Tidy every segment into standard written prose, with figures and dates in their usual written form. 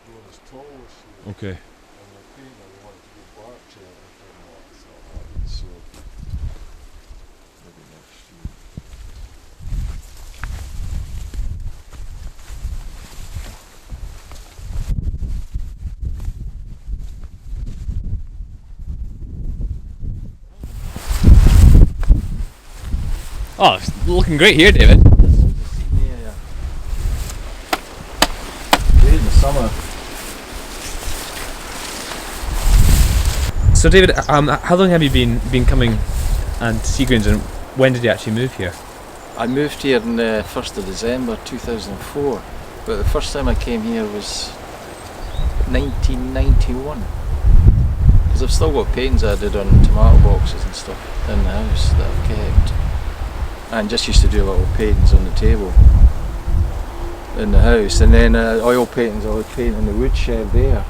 grown his toes here. Okay. And the painter wanted to go back to it. I don't know what I thought that would so maybe next year. Oh, it's looking great here, David. Yeah. Good in the summer. So, David, how long have you been coming and Seagreens, and when did you actually move here? I moved here on the 1st of December 2004, but the first time I came here was 1991. Because I've still got paintings I did on tomato boxes and stuff in the house that I've kept. And just used to do little paintings on the table in the house, and then oil paintings I would paint in the woodshed there,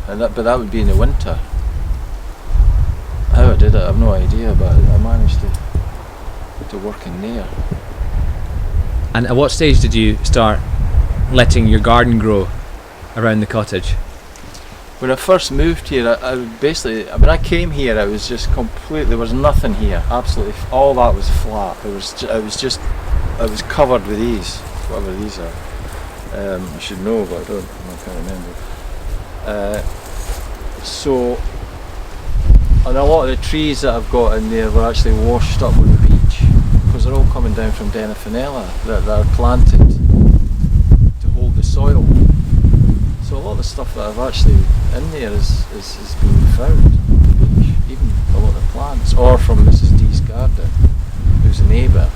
but that would be in the winter. How I did it, I've no idea, but I managed to work in there. And at what stage did you start letting your garden grow around the cottage? When I first moved here, when I came here, I was just there was nothing here, absolutely, all that was flat. I was covered with these, whatever these are. I should know, but I can't remember. And a lot of the trees that I've got in there were actually washed up on the beach, because they're all coming down from Denifenella that are planted to hold the soil. So a lot of the stuff that I've actually in there is being found on the beach, even a lot of the plants, or from Mrs. D's garden, who's a neighbour.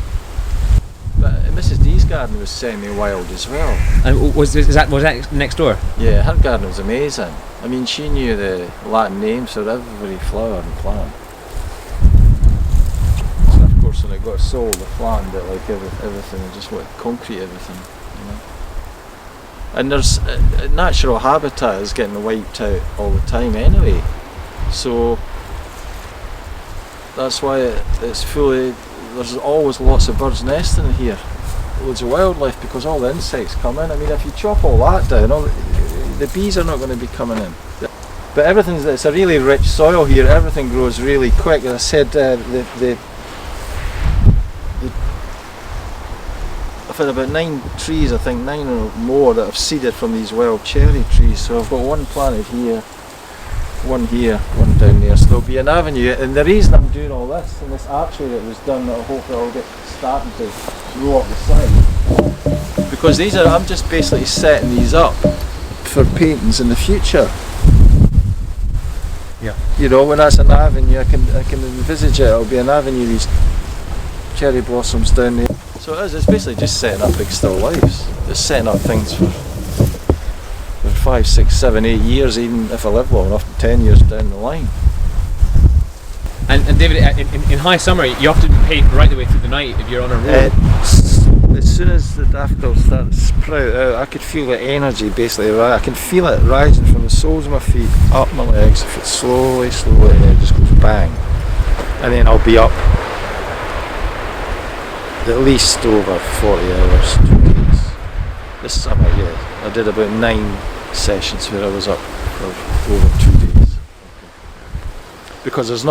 But Mrs. D's garden was semi-wild as well. And was that next door? Yeah, her garden was amazing. I mean, she knew the Latin names for every flower and plant. And of course, when it got sold, I planned it like everything. I just wanted concrete everything, you know. And there's natural habitat is getting wiped out all the time anyway, so that's why it's fully. There's always lots of birds nesting in here, loads of wildlife, because all the insects come in. I mean, if you chop all that down, the bees are not going to be coming in. But it's a really rich soil here. Everything grows really quick. As I said, I've had about 9 trees, I think 9 or more, that I've seeded from these wild cherry trees. So I've got one planted here, one down there. So there'll be an avenue. And the reason I'm doing all this, and this archway that was done, that I hope that I'll get starting to grow up the side, because I'm just basically setting these up for paintings in the future. Yeah. You know, when that's an avenue, I can envisage it. It'll be an avenue, these cherry blossoms down there. So it's basically just setting up big still lifes. It's setting up things for 5, 6, 7, 8 years, even if I live long enough, 10 years down the line. And David, in high summer, you often paint right the way through the night if you're on a road. As soon as the daffodils start to sprout out, I could feel the energy basically. I can feel it rising from the soles of my feet up my legs. If it's slowly, and then it just goes bang, and then I'll be up at least over 40 hours, 2 days. This summer, yeah, I did about 9 sessions where I was up for over 2 days. Because there's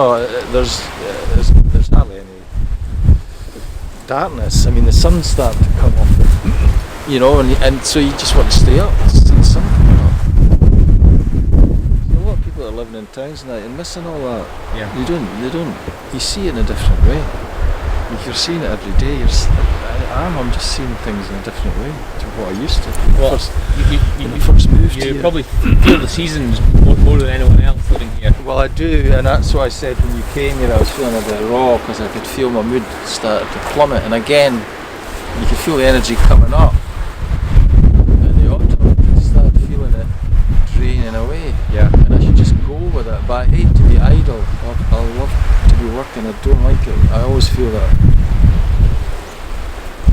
hardly any darkness. I mean, the sun's starting to come off, you know, and so you just want to stay up to see the sun coming up. There's a lot of people that are living in towns now and missing all that. Yeah. They don't. You see it in a different way. If you're seeing it every day, I'm just seeing things in a different way to what I used to. Well, when I first moved you here. probably feel the seasons more than anyone else living here. Well, I do, and that's what I said when you came here. I was feeling a bit raw because I could feel my mood started to plummet, and again, you could feel the energy coming up. In the autumn, I started feeling it draining away. Yeah. And I should just go with it, but I hate to be idle. I love to be working. I don't like it. I always feel that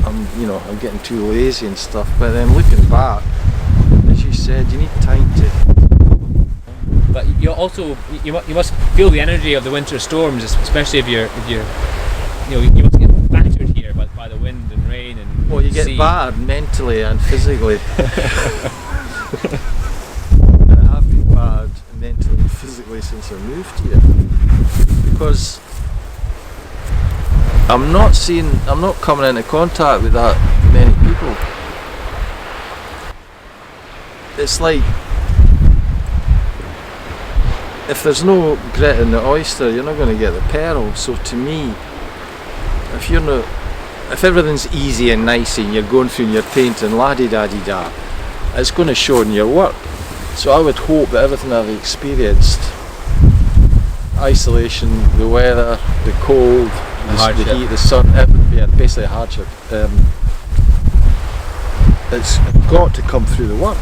I'm getting too lazy and stuff. But then looking back, as you said, you need time to. But you also you must feel the energy of the winter storms, especially if you must get battered here by the wind and rain and Well, you get sea. battered mentally and physically. since I moved here, because I'm not coming into contact with that many people. It's like, if there's no grit in the oyster, you're not going to get the pearl. So to me, if everything's easy and nice and you're going through and you're painting la-di-da-di-da, it's going to show in your work. So I would hope that everything I've experienced, isolation, the weather, the cold, the heat, the sun, basically a hardship, it's got to come through the work.